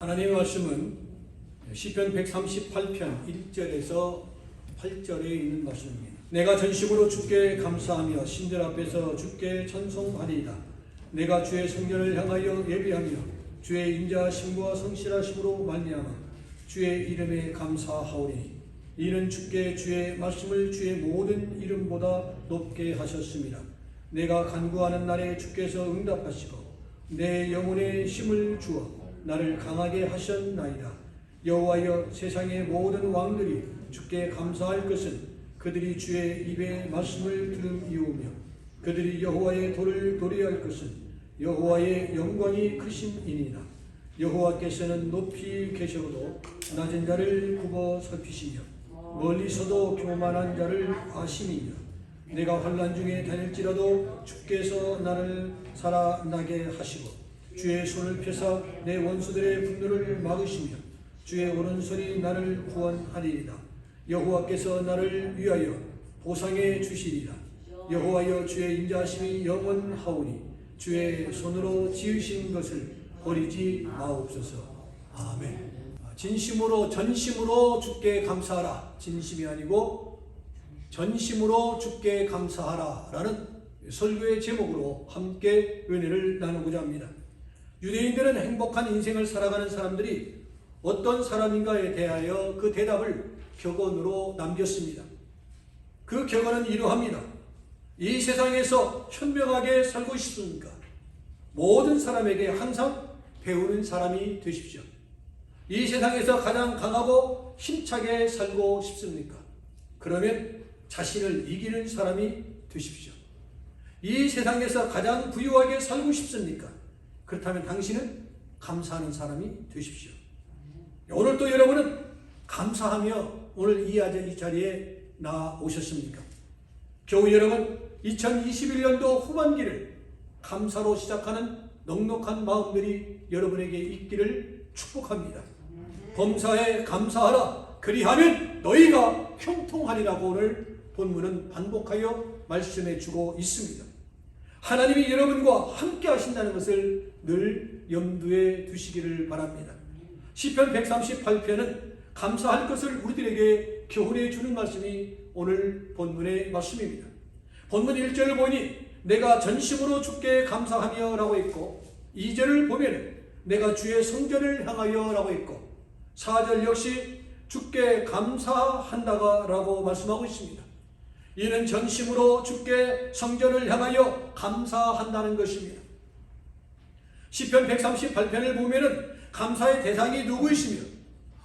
하나님의 말씀은 시편 138편 1절에서 8절에 있는 말씀입니다. 내가 전심으로 주께 감사하며 신들 앞에서 주께 찬송하리이다. 내가 주의 성전을 향하여 예비하며 주의 인자하심과 성실하심으로 말미암아 주의 이름에 감사하오리니 이는 주께 주의 말씀을 주의 모든 이름보다 높게 하셨습니다. 내가 간구하는 날에 주께서 응답하시고 내 영혼에 힘을 주어 나를 강하게 하셨나이다. 여호와여, 세상의 모든 왕들이 주께 감사할 것은 그들이 주의 입의 말씀을 들음이오며 그들이 여호와의 도를 도리할 것은 여호와의 영광이 크심이니라. 여호와께서는 높이 계셔도 낮은 자를 굽어 살피시며 멀리서도 교만한 자를 아심이며 내가 환난 중에 다닐지라도 주께서 나를 살아나게 하시고 주의 손을 펴사 내 원수들의 분노를 막으시며 주의 오른손이 나를 구원하리이다. 여호와께서 나를 위하여 보상해 주시리라. 여호와여, 주의 인자하심이 영원하오니 주의 손으로 지으신 것을 버리지 마옵소서. 아멘. 진심으로 전심으로 주께 감사하라. 진심이 아니고 전심으로 주께 감사하라 라는 설교의 제목으로 함께 은혜를 나누고자 합니다. 유대인들은 행복한 인생을 살아가는 사람들이 어떤 사람인가에 대하여 그 대답을 격언으로 남겼습니다. 그 격언은 이러합니다. 이 세상에서 현명하게 살고 싶습니까? 모든 사람에게 항상 배우는 사람이 되십시오. 이 세상에서 가장 강하고 힘차게 살고 싶습니까? 그러면 자신을 이기는 사람이 되십시오. 이 세상에서 가장 부유하게 살고 싶습니까? 그렇다면 당신은 감사하는 사람이 되십시오. 오늘 또 여러분은 감사하며 오늘 이 자리에 나오셨습니까? 교우 여러분, 2021년도 후반기를 감사로 시작하는 넉넉한 마음들이 여러분에게 있기를 축복합니다. 범사에 감사하라. 그리하면 너희가 형통하리라고 오늘 본문은 반복하여 말씀해 주고 있습니다. 하나님이 여러분과 함께 하신다는 것을 늘 염두에 두시기를 바랍니다. 시편 138편은 감사할 것을 우리들에게 교훈해 주는 말씀이 오늘 본문의 말씀입니다. 본문 1절을 보니 내가 전심으로 주께 감사하며 라고 했고 2절을 보면 내가 주의 성전을 향하여 라고 했고 4절 역시 주께 감사한다가 라고 말씀하고 있습니다. 이는 전심으로 주께 성전을 향하여 감사한다는 것입니다. 시편 138편을 보면은 감사의 대상이 누구이시며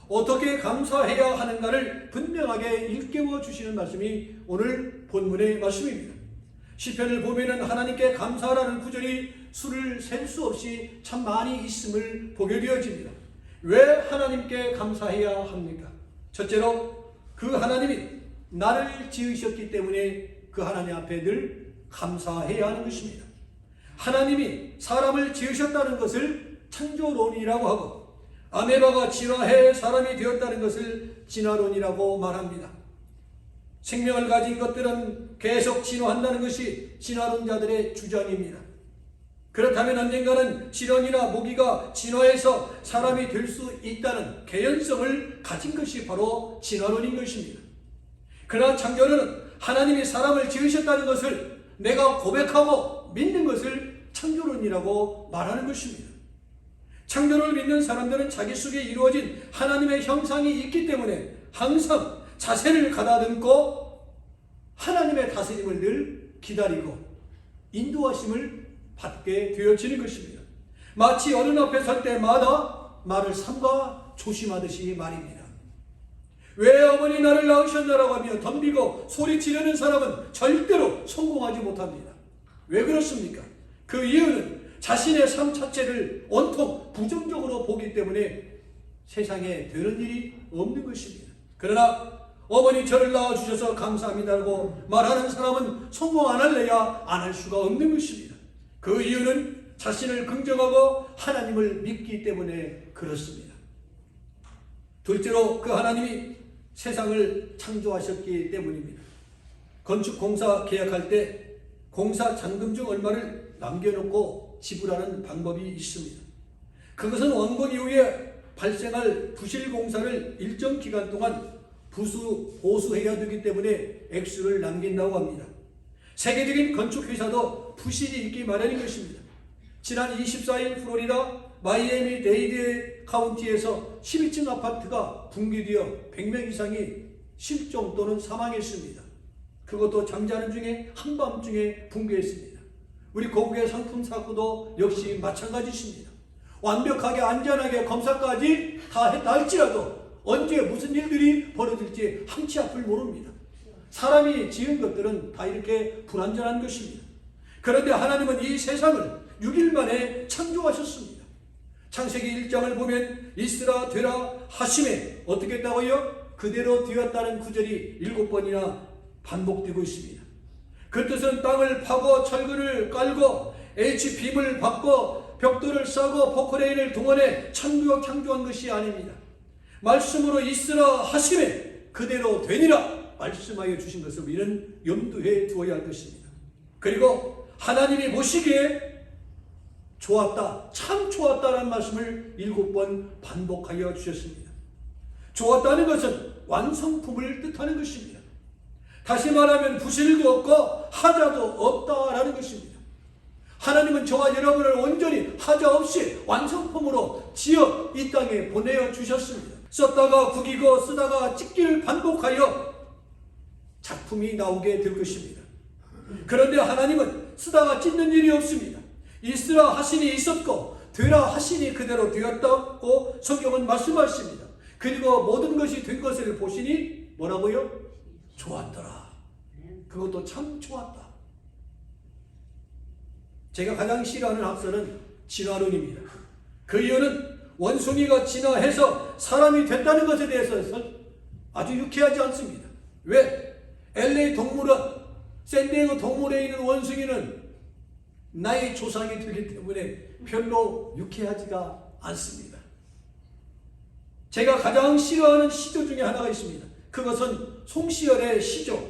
어떻게 감사해야 하는가를 분명하게 일깨워 주시는 말씀이 오늘 본문의 말씀입니다. 시편을 보면은 하나님께 감사하라는 구절이 수를 셀 수 없이 참 많이 있음을 보게 되어집니다. 왜 하나님께 감사해야 합니까? 첫째로 그 하나님이 나를 지으셨기 때문에 그 하나님 앞에 늘 감사해야 하는 것입니다. 하나님이 사람을 지으셨다는 것을 창조론이라고 하고 아메바가 진화해 사람이 되었다는 것을 진화론이라고 말합니다. 생명을 가진 것들은 계속 진화한다는 것이 진화론자들의 주장입니다. 그렇다면 언젠가는 지렁이나 모기가 진화해서 사람이 될 수 있다는 개연성을 가진 것이 바로 진화론인 것입니다. 그러나 창조론은 하나님이 사람을 지으셨다는 것을 내가 고백하고 믿는 것을 창조론이라고 말하는 것입니다. 창조론을 믿는 사람들은 자기 속에 이루어진 하나님의 형상이 있기 때문에 항상 자세를 가다듬고 하나님의 다스림을 늘 기다리고 인도하심을 받게 되어지는 것입니다. 마치 어른 앞에 설 때마다 말을 삼가 조심하듯이 말입니다. 왜 어머니 나를 낳으셨나라고 하며 덤비고 소리치려는 사람은 절대로 성공하지 못합니다. 왜 그렇습니까? 그 이유는 자신의 삶 자체를 온통 부정적으로 보기 때문에 세상에 되는 일이 없는 것입니다. 그러나 어머니 저를 낳아주셔서 감사합니다라고 말하는 사람은 성공 안 할래야 안 할 수가 없는 것입니다. 그 이유는 자신을 긍정하고 하나님을 믿기 때문에 그렇습니다. 둘째로 그 하나님이 세상을 창조하셨기 때문입니다. 건축공사 계약할 때 공사 잔금 중 얼마를 남겨놓고 지불하는 방법이 있습니다. 그것은 원본 이후에 발생할 부실 공사를 일정 기간 동안 보수해야 되기 때문에 액수를 남긴다고 합니다. 세계적인 건축회사도 부실이 있기 마련인 것입니다. 지난 24일 플로리다 마이애미 데이드 카운티에서 11층 아파트가 붕괴되어 100명 이상이 실종 또는 사망했습니다. 그것도 잠자는 중에 한밤중에 붕괴했습니다. 우리 고국의 상품 사고도 역시 마찬가지입니다. 완벽하게 안전하게 검사까지 다 했다 할지라도 언제 무슨 일들이 벌어질지 한치 앞을 모릅니다. 사람이 지은 것들은 다 이렇게 불완전한 것입니다. 그런데 하나님은 이 세상을 6일 만에 창조하셨습니다. 창세기 1장을 보면 있으라 되라 하심에 어떻게 했다고요? 그대로 되었다는 구절이 7번이나 반복되고 있습니다. 그 뜻은 땅을 파고 철근을 깔고 H빔을 받고 벽돌을 싸고 포크레인을 동원해 창조한 것이 아닙니다. 말씀으로 있으라 하심에 그대로 되니라 말씀하여 주신 것을 우리는 염두에 두어야 할 것입니다. 그리고 하나님이 보시기에 좋았다, 참 좋았다라는 말씀을 7번 반복하여 주셨습니다. 좋았다는 것은 완성품을 뜻하는 것입니다. 다시 말하면 부실도 없고 하자도 없다라는 것입니다. 하나님은 저와 여러분을 온전히 하자 없이 완성품으로 지어 이 땅에 보내어 주셨습니다. 썼다가 구기고 쓰다가 찢기를 반복하여 작품이 나오게 될 것입니다. 그런데 하나님은 쓰다가 찢는 일이 없습니다. 있으라 하시니 있었고 되라 하시니 그대로 되었다고 성경은 말씀하십니다. 그리고 모든 것이 된 것을 보시니 뭐라고요? 좋았더라. 그것도 참 좋았다. 제가 가장 싫어하는 학설은 진화론입니다. 그 이유는 원숭이가 진화해서 사람이 됐다는 것에 대해서 아주 유쾌하지 않습니다. 왜? LA 동물원, 샌디에고 동물원에 있는 원숭이는 나의 조상이 되기 때문에 별로 유쾌하지가 않습니다. 제가 가장 싫어하는 시조 중에 하나가 있습니다. 그것은 송시열의 시조,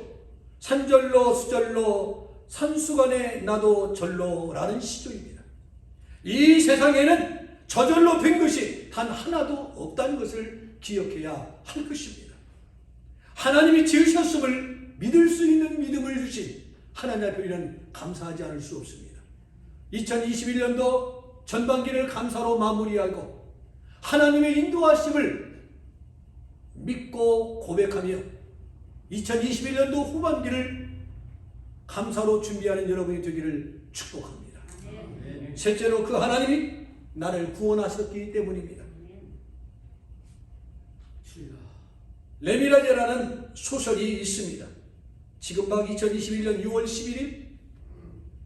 산절로 수절로 산수간에 나도 절로라는 시조입니다. 이 세상에는 저절로 된 것이 단 하나도 없다는 것을 기억해야 할 것입니다. 하나님이 지으셨음을 믿을 수 있는 믿음을 주신 하나님 앞에 우리는 감사하지 않을 수 없습니다. 2021년도 전반기를 감사로 마무리하고 하나님의 인도하심을 믿고 고백하며 2021년도 후반기를 감사로 준비하는 여러분이 되기를 축복합니다. 셋째로 그 하나님이 나를 구원하셨기 때문입니다. 레미라제라는 소설이 있습니다. 지금 막 2021년 6월 11일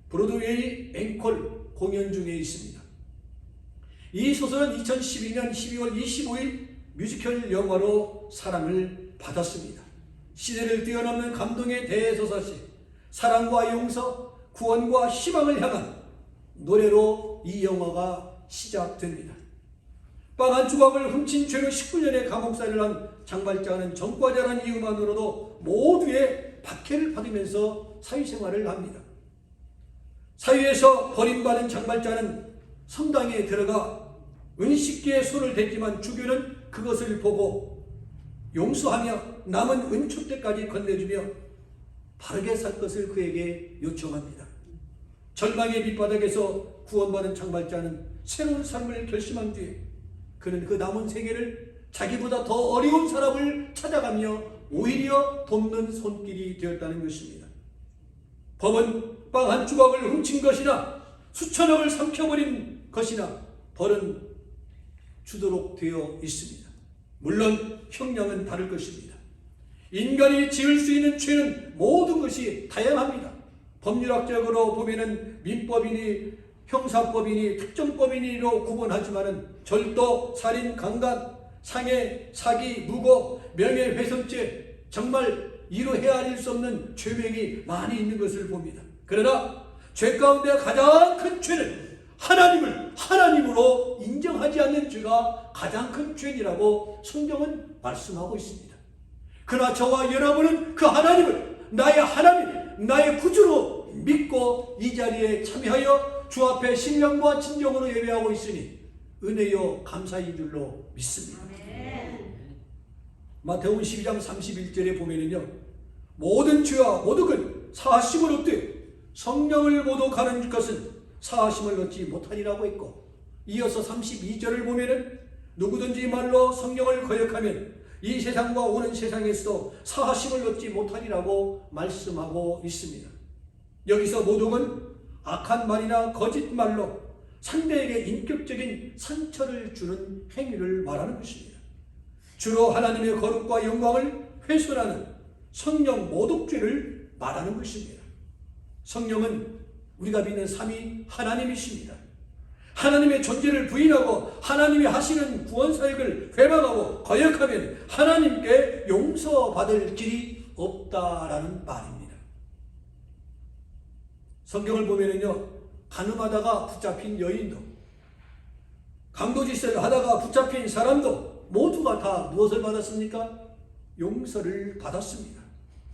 브로드웨이 앵콜 공연 중에 있습니다. 이 소설은 2012년 12월 25일 뮤지컬 영화로 사랑을 받았습니다. 시대를 뛰어넘는 감동의 대서사시, 사랑과 용서, 구원과 희망을 향한 노래로 이 영화가 시작됩니다. 빵 한 조각을 훔친 죄로 19년의 감옥살이를 한 장발자는 전과자라는 이유만으로도 모두의 박해를 받으면서 사회생활을 합니다. 사회에서 버림받은 장발자는 성당에 들어가 은식기에 손을 댔지만 주교는 그것을 보고 용서하며 남은 은초 때까지 건네주며 바르게 살 것을 그에게 요청합니다. 절망의 밑바닥에서 구원받은 장발자는 새로운 삶을 결심한 뒤에 그는 그 남은 세계를 자기보다 더 어려운 사람을 찾아가며 오히려 돕는 손길이 되었다는 것입니다. 법은 빵 한 조각을 훔친 것이나 수천억을 삼켜버린 것이나 벌은 주도록 되어 있습니다. 물론 형량은 다를 것입니다. 인간이 지을 수 있는 죄는 모든 것이 다양합니다. 법률학적으로 보면은 민법이니 형사법이니 특정법이니로 구분하지만은 절도, 살인, 강간, 상해, 사기, 무고, 명예훼손죄 정말 이루 헤아릴 수 없는 죄명이 많이 있는 것을 봅니다. 그러나 죄 가운데 가장 큰 죄는 하나님을 하나님으로 인정하지 않는 죄가 가장 큰 죄이라고 성경은 말씀하고 있습니다. 그러나 저와 여러분은 그 하나님을 나의 하나님, 나의 구주로 믿고 이 자리에 참여하여 주 앞에 신령과 진정으로 예배하고 있으니 은혜요 감사인 줄로 믿습니다. 마태복음 12장 31절에 보면은요, 모든 죄와 모든 것 사하심을 얻되 성령을 모독하는 것은 사하심을 얻지 못하리라고 했고, 이어서 32절을 보면은 누구든지 말로 성령을 거역하면 이 세상과 오는 세상에서도 사하심을 얻지 못하리라고 말씀하고 있습니다. 여기서 모독은 악한 말이나 거짓말로 상대에게 인격적인 상처를 주는 행위를 말하는 것입니다. 주로 하나님의 거룩과 영광을 훼손하는 성령 모독죄를 말하는 것입니다. 성령은 우리가 믿는 삼위 하나님이십니다. 하나님의 존재를 부인하고 하나님이 하시는 구원사역을 회방하고 거역하면 하나님께 용서받을 길이 없다라는 말입니다. 성경을 보면은요, 간음하다가 붙잡힌 여인도, 강도짓을 하다가 붙잡힌 사람도 모두가 다 무엇을 받았습니까? 용서를 받았습니다.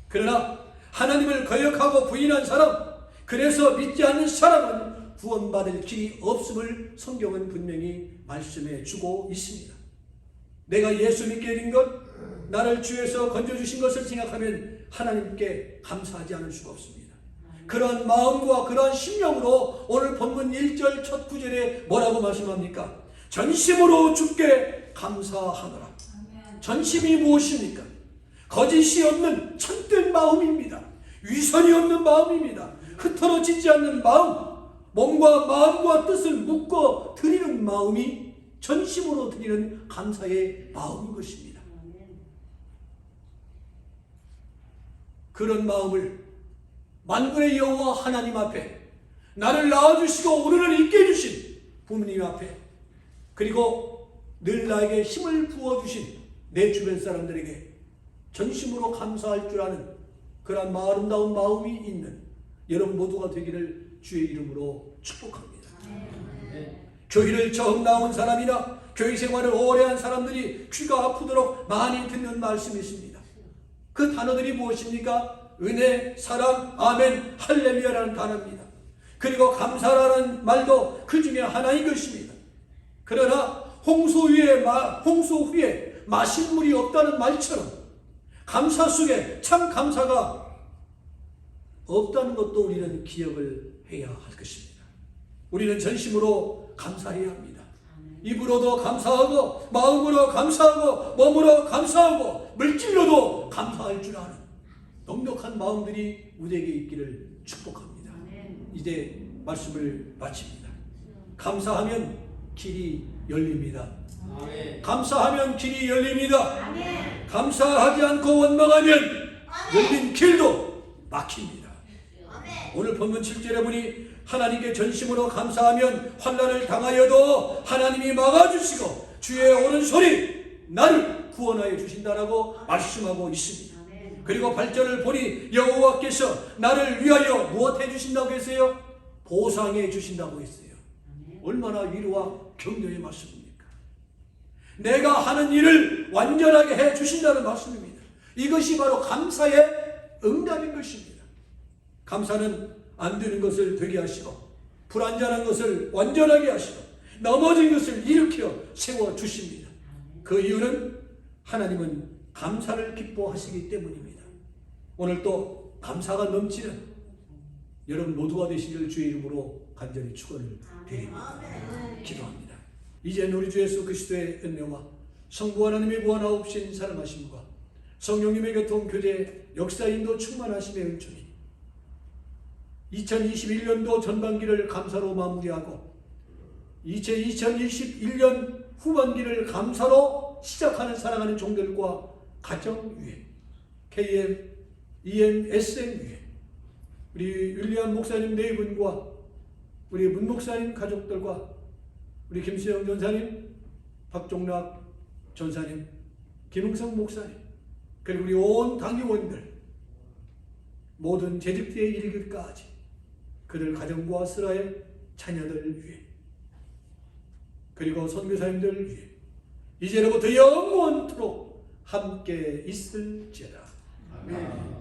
그러나 하나님을 거역하고 부인한 사람, 그래서 믿지 않는 사람은 구원받을 길이 없음을 성경은 분명히 말씀해 주고 있습니다. 내가 예수 믿게 된 것, 나를 주에서 건져주신 것을 생각하면 하나님께 감사하지 않을 수가 없습니다. 그런 마음과 그런 심령으로 오늘 본문 1절 첫 구절에 뭐라고 말씀합니까? 전심으로 주께 감사하노라. 전심이 무엇입니까? 거짓이 없는 참된 마음입니다. 위선이 없는 마음입니다. 흩어지지 않는 마음, 몸과 마음과 뜻을 묶어 드리는 마음이 전심으로 드리는 감사의 마음인 것입니다. 그런 마음을 만군의 여호와 하나님 앞에, 나를 낳아주시고 오늘을 있게 해주신 부모님 앞에, 그리고 늘 나에게 힘을 부어주신 내 주변 사람들에게 전심으로 감사할 줄 아는 그런 아름다운 마음이 있는 여러분 모두가 되기를 주의 이름으로 축복합니다. 교회를 처음 나온 사람이나 교회 생활을 오래 한 사람들이 귀가 아프도록 많이 듣는 말씀이 있습니다. 그 단어들이 무엇입니까? 은혜, 사랑, 아멘, 할렐루야라는 단어입니다. 그리고 감사라는 말도 그 중에 하나인 것입니다. 그러나 홍수 후에 마실 물이 없다는 말처럼 감사 속에 참 감사가 없다는 것도 우리는 기억을 해야 할 것입니다. 우리는 전심으로 감사해야 합니다. 입으로도 감사하고, 마음으로 감사하고, 몸으로 감사하고, 물질로도 감사할 줄 아는 넉넉한 마음들이 우리에게 있기를 축복합니다. 이제 말씀을 마칩니다. 감사하면 길이 열립니다. 감사하면 길이 열립니다. 감사하지 않고 원망하면 열린 길도 막힙니다. 오늘 본문 7절에 보니 하나님께 전심으로 감사하면 환난을 당하여도 하나님이 막아주시고 주의 오른손이 나를 구원하여 주신다라고 말씀하고 있습니다. 그리고 8절을 보니 여호와께서 나를 위하여 무엇 해주신다고 했어요? 보상해 주신다고 했어요. 얼마나 위로와 격려의 말씀입니까? 내가 하는 일을 완전하게 해 주신다는 말씀입니다. 이것이 바로 감사의 응답인 것입니다. 감사는 안 되는 것을 되게 하시고, 불완전한 것을 완전하게 하시고, 넘어진 것을 일으켜 세워 주십니다. 그 이유는 하나님은 감사를 기뻐하시기 때문입니다. 오늘 또 감사가 넘치는 여러분 모두가 되시기를 주의 이름으로 간절히 축원을 드립니다. 기도합니다. 이제 우리 주 예수 그리스도의 은혜와 성부 하나님의 무한하옵신 사랑하심과 성령님의 교통 교제 역사 인도 충만하심의 은총이 2021년도 전반기를 감사로 마무리하고 2021년 후반기를 감사로 시작하는 사랑하는 종들과 가정 위에 KM, EM, SM 위에 우리 윌리엄 목사님 네 분과 우리 문 목사님 가족들과 우리 김수영 전사님, 박종락 전사님, 김흥성 목사님, 그리고 우리 온 당의원들 모든 재직대에 이르기까지 그들 가정과 스라엘 자녀들 위해 그리고 선교사님들 위해 이제로부터 영원토록 함께 있을지어다. 아멘.